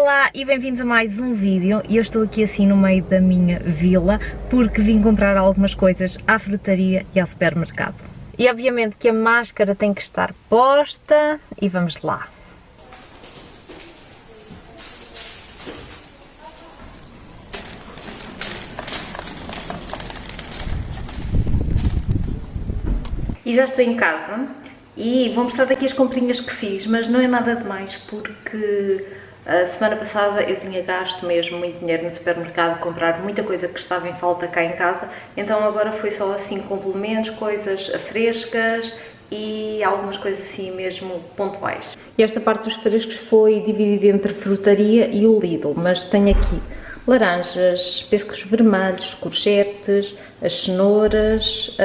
Olá e bem-vindos a mais um vídeo. Eu estou aqui assim no meio da minha vila porque vim comprar algumas coisas à frutaria e ao supermercado. E obviamente que a máscara tem que estar posta e vamos lá. E já estou em casa e vou mostrar aqui as comprinhas que fiz, mas não é nada demais porque a semana passada eu tinha gasto mesmo muito dinheiro no supermercado, comprar muita coisa que estava em falta cá em casa, então agora foi só assim complementos, coisas frescas e algumas coisas assim mesmo pontuais. E esta parte dos frescos foi dividida entre frutaria e o Lidl, mas tenho aqui laranjas, pêssegos vermelhos, courgettes, as cenouras,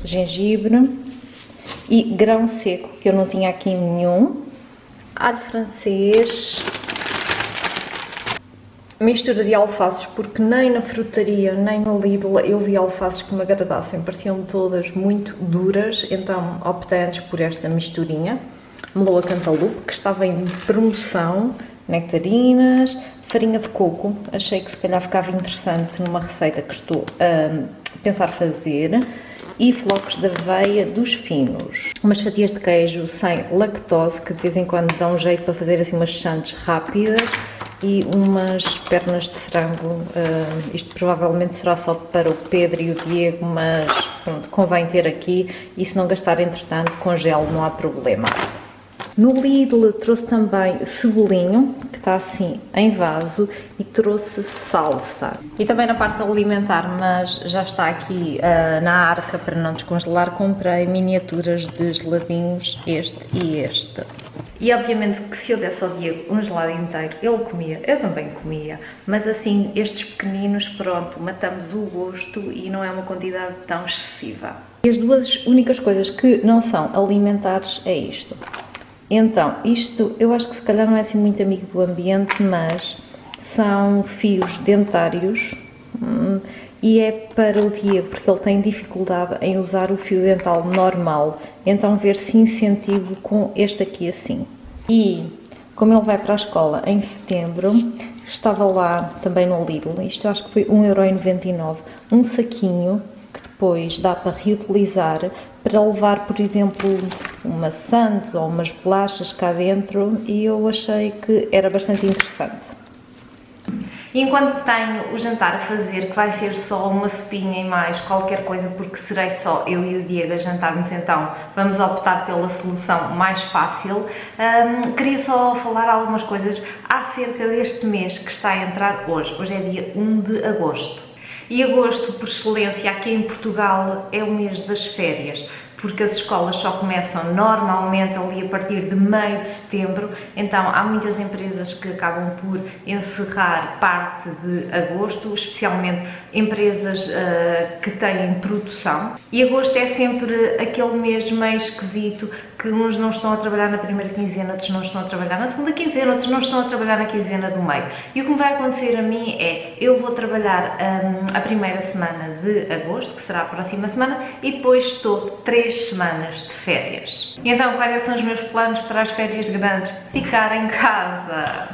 gengibre e grão seco, que eu não tinha aqui nenhum, alho francês, mistura de alfaces, porque nem na frutaria nem no Lidl eu vi alfaces que me agradassem, pareciam todas muito duras, então optei antes por esta misturinha. Meloa cantaloupe, que estava em promoção, nectarinas, farinha de coco, achei que se calhar ficava interessante numa receita que estou a pensar fazer, e flocos de aveia dos finos. Umas fatias de queijo sem lactose, que de vez em quando dão um jeito para fazer assim umas sandes rápidas, e umas pernas de frango, isto provavelmente será só para o Pedro e o Diego, mas pronto, convém ter aqui, e se não gastar entretanto, congelo, não há problema. No Lidl trouxe também cebolinho, que está assim em vaso, e trouxe salsa. E também na parte alimentar, mas já está aqui na arca para não descongelar, comprei miniaturas de geladinhos, este e este. E obviamente que se eu desse ao Diego um gelado inteiro, ele comia, eu também comia, mas assim, estes pequeninos, pronto, matamos o gosto e não é uma quantidade tão excessiva. E as duas únicas coisas que não são alimentares é isto. Então, isto eu acho que se calhar não é assim muito amigo do ambiente, mas são fios dentários e é para o Diego, porque ele tem dificuldade em usar o fio dental normal, então ver se incentivo com este aqui assim. E como ele vai para a escola em setembro, estava lá também no Lidl, isto eu acho que foi 1,99€, um saquinho que depois dá para reutilizar, para levar, por exemplo, uma Santos ou umas bolachas cá dentro, e eu achei que era bastante interessante. E enquanto tenho o jantar a fazer, que vai ser só uma sopinha e mais qualquer coisa, porque serei só eu e o Diego a jantarmos, então vamos optar pela solução mais fácil, queria só falar algumas coisas acerca deste mês que está a entrar hoje. Hoje é dia 1 de agosto. E agosto, por excelência, aqui em Portugal, é o mês das férias, porque as escolas só começam normalmente ali a partir de meio de setembro, então há muitas empresas que acabam por encerrar parte de agosto, especialmente empresas que têm produção. E agosto é sempre aquele mês meio esquisito, que uns não estão a trabalhar na primeira quinzena, outros não estão a trabalhar na segunda quinzena, outros não estão a trabalhar na quinzena do meio. E o que me vai acontecer a mim é, eu vou trabalhar a primeira semana de agosto, que será a próxima semana, e depois estou 3 semanas de férias. E então, quais são os meus planos para as férias grandes? Ficar em casa.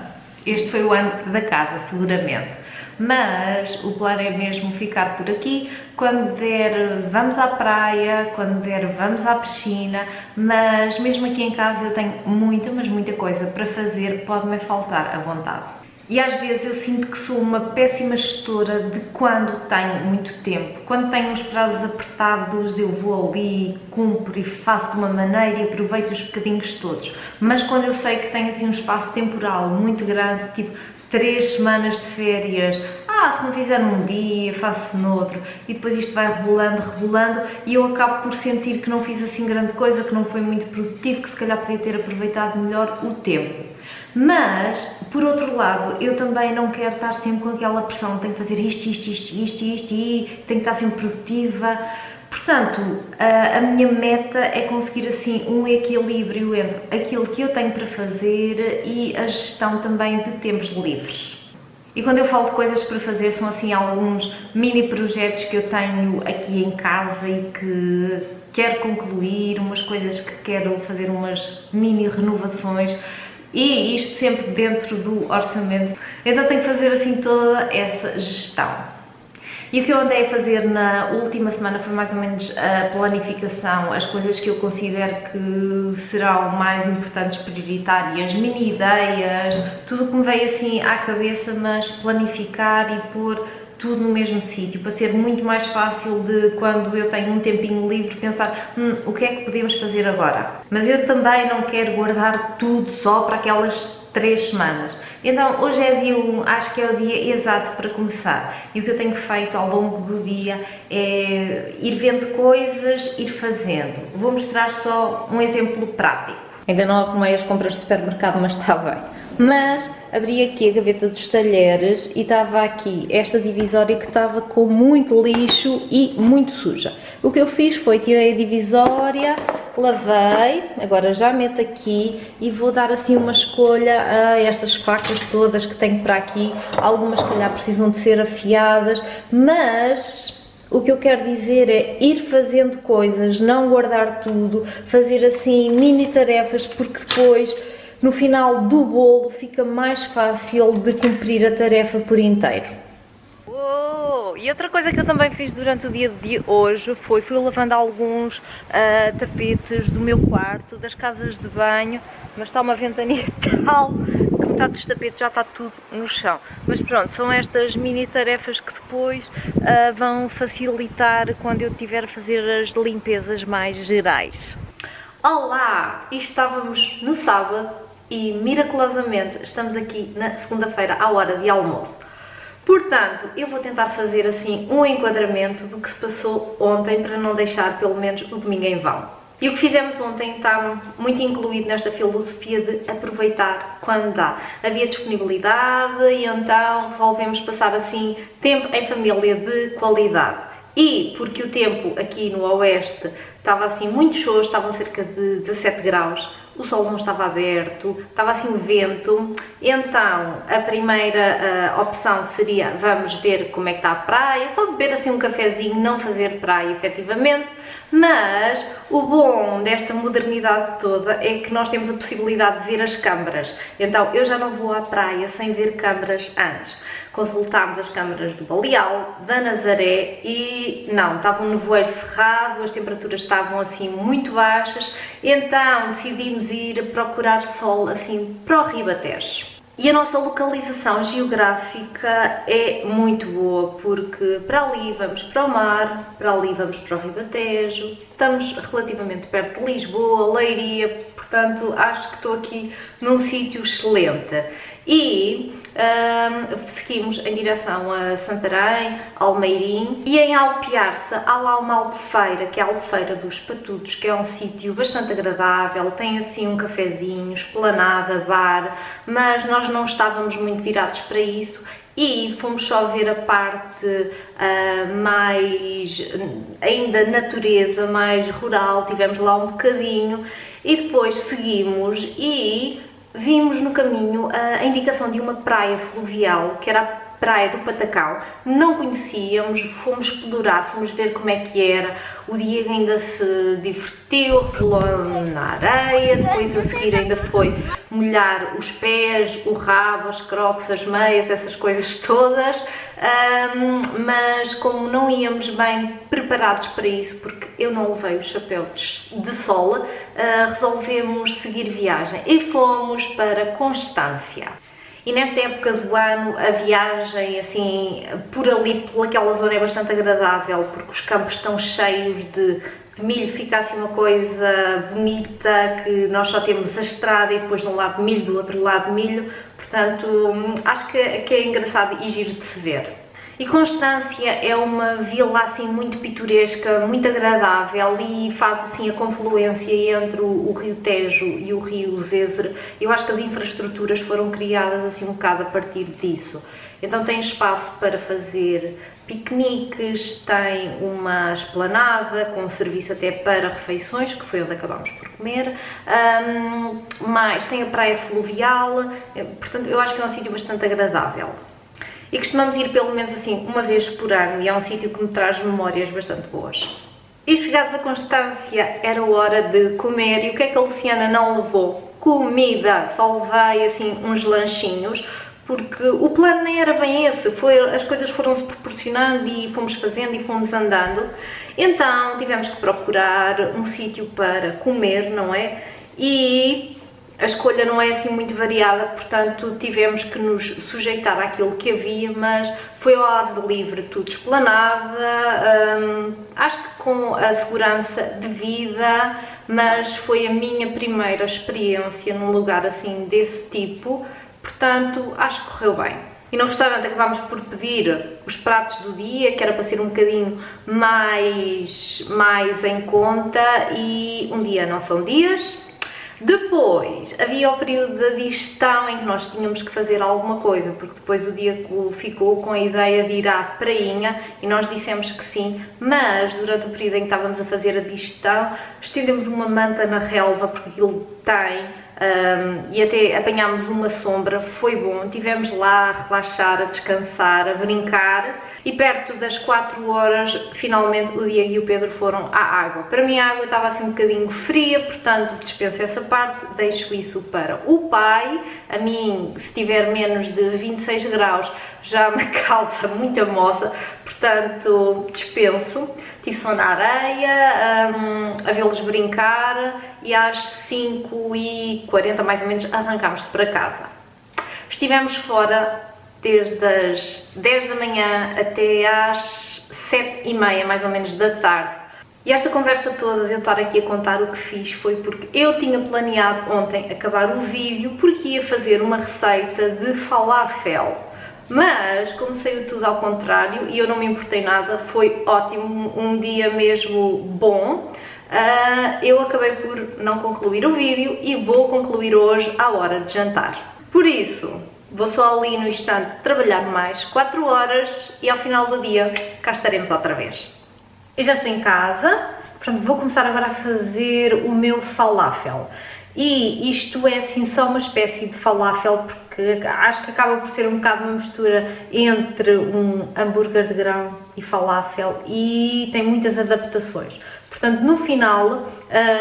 Este foi o ano da casa, seguramente. Mas o plano é mesmo ficar por aqui, quando der vamos à praia, quando der vamos à piscina, mas mesmo aqui em casa eu tenho muita, mas muita coisa para fazer, pode-me faltar a vontade. E às vezes eu sinto que sou uma péssima gestora de quando tenho muito tempo. Quando tenho uns prazos apertados, eu vou ali, cumpro e faço de uma maneira e aproveito os bocadinhos todos. Mas quando eu sei que tenho assim um espaço temporal muito grande, tipo 3 semanas de férias, se não fizer num dia, faço noutro, e depois isto vai rebolando, e eu acabo por sentir que não fiz assim grande coisa, que não foi muito produtivo, que se calhar podia ter aproveitado melhor o tempo. Mas, por outro lado, eu também não quero estar sempre com aquela pressão, tenho que fazer isto, e tenho que estar sempre produtiva. Portanto, a minha meta é conseguir assim um equilíbrio entre aquilo que eu tenho para fazer e a gestão também de tempos livres. E quando eu falo de coisas para fazer, são assim alguns mini projetos que eu tenho aqui em casa e que quero concluir, umas coisas que quero fazer, umas mini renovações. E isto sempre dentro do orçamento. Então tenho que fazer assim toda essa gestão. E o que eu andei a fazer na última semana foi mais ou menos a planificação, as coisas que eu considero que serão mais importantes, prioritárias, mini ideias, tudo o que me veio assim à cabeça, mas planificar e pôr tudo no mesmo sítio, para ser muito mais fácil de, quando eu tenho um tempinho livre, pensar o que é que podemos fazer agora. Mas eu também não quero guardar tudo só para aquelas 3 semanas. Então hoje é dia 1, acho que é o dia exato para começar. E o que eu tenho feito ao longo do dia é ir vendo coisas, ir fazendo. Vou mostrar só um exemplo prático. Ainda não arrumei as compras do supermercado, mas está bem. Mas abri aqui a gaveta dos talheres e estava aqui esta divisória que estava com muito lixo e muito suja. O que eu fiz foi tirei a divisória, lavei, agora já meto aqui e vou dar assim uma escolha a estas facas todas que tenho para aqui. Algumas se calhar precisam de ser afiadas, mas o que eu quero dizer é ir fazendo coisas, não guardar tudo, fazer assim mini tarefas, porque depois no final do bolo fica mais fácil de cumprir a tarefa por inteiro. E outra coisa que eu também fiz durante o dia de hoje fui lavando alguns tapetes do meu quarto, das casas de banho, mas está uma ventania tal que metade dos tapetes já está tudo no chão. Mas pronto, são estas mini tarefas que depois vão facilitar quando eu estiver a fazer as limpezas mais gerais. Olá! E estávamos no sábado e miraculosamente estamos aqui na segunda-feira à hora de almoço. Portanto, eu vou tentar fazer assim um enquadramento do que se passou ontem para não deixar pelo menos o domingo em vão. E o que fizemos ontem está muito incluído nesta filosofia de aproveitar quando dá. Havia disponibilidade e então resolvemos passar assim tempo em família de qualidade. E porque o tempo aqui no oeste estava assim muito xoxo, estavam cerca de 17 graus, o sol não estava aberto, estava assim o vento, então a primeira opção seria vamos ver como é que está a praia, só beber assim um cafezinho, não fazer praia efetivamente, mas o bom desta modernidade toda é que nós temos a possibilidade de ver as câmaras, então eu já não vou à praia sem ver câmaras antes. Consultámos as câmaras do Baleal, da Nazaré e não, estava um nevoeiro cerrado, as temperaturas estavam assim muito baixas, então decidimos ir procurar sol assim para o Ribatejo. E a nossa localização geográfica é muito boa, porque para ali vamos para o mar, para ali vamos para o Ribatejo, estamos relativamente perto de Lisboa, Leiria, portanto acho que estou aqui num sítio excelente. E seguimos em direção a Santarém, Almeirim e em Alpiarça há lá uma albufeira, que é a Albufeira dos Patudos, que é um sítio bastante agradável, tem assim um cafezinho, esplanada, bar, mas nós não estávamos muito virados para isso e fomos só ver a parte mais ainda natureza, mais rural, tivemos lá um bocadinho e depois seguimos e vimos no caminho a indicação de uma praia fluvial, que era a Praia do Patacão. Não conhecíamos, fomos explorar, fomos ver como é que era. O Diego ainda se divertiu, rolou na areia, depois a seguir ainda foi molhar os pés, o rabo, as crocs, as meias, essas coisas todas. Mas como não íamos bem preparados para isso, porque eu não levei o chapéu de sol, resolvemos seguir viagem e fomos para Constância. E nesta época do ano a viagem assim por ali, por aquela zona é bastante agradável, porque os campos estão cheios de milho, fica assim uma coisa bonita, que nós só temos a estrada e depois de um lado milho, do outro lado milho, portanto acho que é engraçado e giro de se ver. E Constância é uma vila assim muito pitoresca, muito agradável e faz assim a confluência entre o Rio Tejo e o Rio Zezer. Eu acho que as infraestruturas foram criadas assim um bocado a partir disso. Então tem espaço para fazer piqueniques, tem uma esplanada com serviço até para refeições, que foi onde acabámos por comer, mas tem a praia fluvial, portanto eu acho que é um sítio bastante agradável. E costumamos ir pelo menos assim uma vez por ano e é um sítio que me traz memórias bastante boas. E chegados a Constância era hora de comer e o que é que a Luciana não levou comida, só levei assim uns lanchinhos, porque o plano nem era bem esse, as coisas foram-se proporcionando e fomos fazendo e fomos andando, então tivemos que procurar um sítio para comer, não é? E a escolha não é assim muito variada, portanto tivemos que nos sujeitar àquilo que havia, mas foi ao ar livre, tudo esplanada, acho que com a segurança devida, mas foi a minha primeira experiência num lugar assim desse tipo, portanto acho que correu bem. E no restaurante acabámos por pedir os pratos do dia, que era para ser um bocadinho mais em conta, e um dia não são dias. Depois havia o período da digestão em que nós tínhamos que fazer alguma coisa, porque depois o dia ficou com a ideia de ir à prainha e nós dissemos que sim, mas durante o período em que estávamos a fazer a digestão estendemos uma manta na relva, porque aquilo tem, e até apanhámos uma sombra, foi bom, estivemos lá a relaxar, a descansar, a brincar. E perto das 4 horas, finalmente o Diego e o Pedro foram à água. Para mim a água estava assim um bocadinho fria, portanto dispenso essa parte, deixo isso para o pai. A mim, se tiver menos de 26 graus, já me causa muita moça, portanto dispenso. Estive só na areia, a vê-los brincar, e às 5h40 mais ou menos arrancámos para casa. Estivemos fora desde as 10 da manhã até às 7h30 mais ou menos da tarde. E esta conversa toda de eu estar aqui a contar o que fiz foi porque eu tinha planeado ontem acabar o vídeo porque ia fazer uma receita de falafel. Mas, como saiu tudo ao contrário e eu não me importei nada, foi ótimo, um dia mesmo bom. Eu acabei por não concluir o vídeo e vou concluir hoje à hora de jantar. Por isso, vou só ali no instante trabalhar mais 4 horas e ao final do dia cá estaremos outra vez. Eu já estou em casa, portanto vou começar agora a fazer o meu falafel. E isto é assim só uma espécie de falafel, porque acho que acaba por ser um bocado uma mistura entre um hambúrguer de grão e falafel, e tem muitas adaptações. Portanto, no final,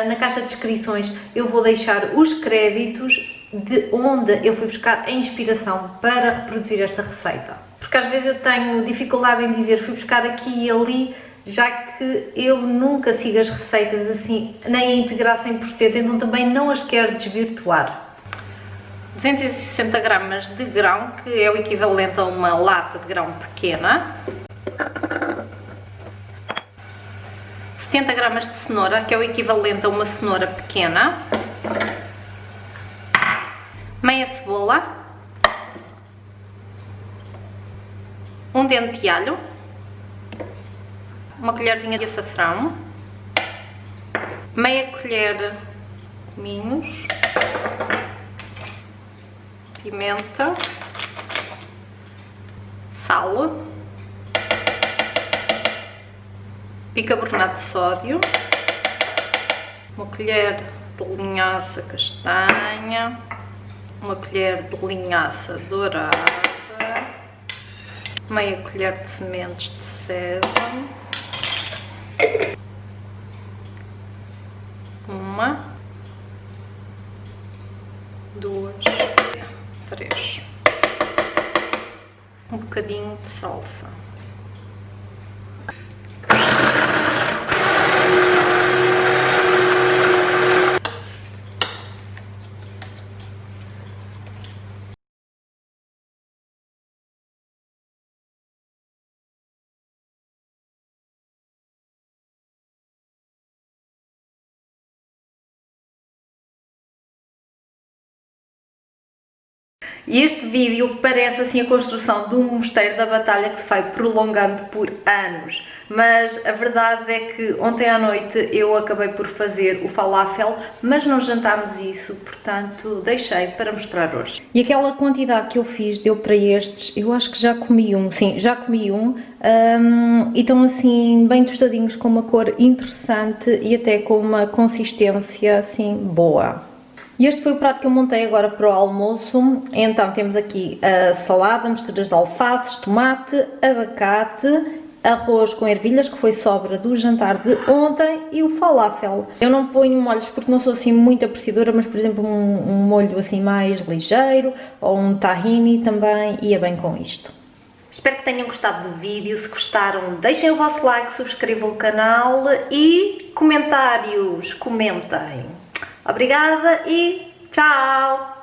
na caixa de descrições, eu vou deixar os créditos de onde eu fui buscar a inspiração para reproduzir esta receita. Porque às vezes eu tenho dificuldade em dizer fui buscar aqui e ali, já que eu nunca sigo as receitas assim, nem a integrar 100%, então também não as quero desvirtuar. 260 gramas de grão, que é o equivalente a uma lata de grão pequena. 70 gramas de cenoura, que é o equivalente a uma cenoura pequena. Meia cebola. Um dente de alho. Uma colherzinha de açafrão, meia colher de cominhos, pimenta, sal, bicarbonato de sódio, uma colher de linhaça castanha, uma colher de linhaça dourada, meia colher de sementes de sésamo, uma, duas, três, um bocadinho de salsa. E este vídeo parece assim a construção de um mosteiro da batalha que se vai prolongando por anos. Mas a verdade é que ontem à noite eu acabei por fazer o falafel, mas não jantámos isso, portanto deixei para mostrar hoje. E aquela quantidade que eu fiz deu para estes, eu acho que já comi um, sim, já comi um, e estão assim bem tostadinhos, com uma cor interessante e até com uma consistência assim boa. E este foi o prato que eu montei agora para o almoço. Então temos aqui a salada, misturas de alfaces, tomate, abacate arroz com ervilhas, que foi sobra do jantar de ontem, e o falafel. Eu não ponho molhos porque não sou assim muito apreciadora, mas por exemplo um molho assim mais ligeiro ou um tahini também ia bem com isto. Espero que tenham gostado do vídeo. Se gostaram, deixem o vosso like, subscrevam o canal e comentários, comentem. Obrigada e tchau!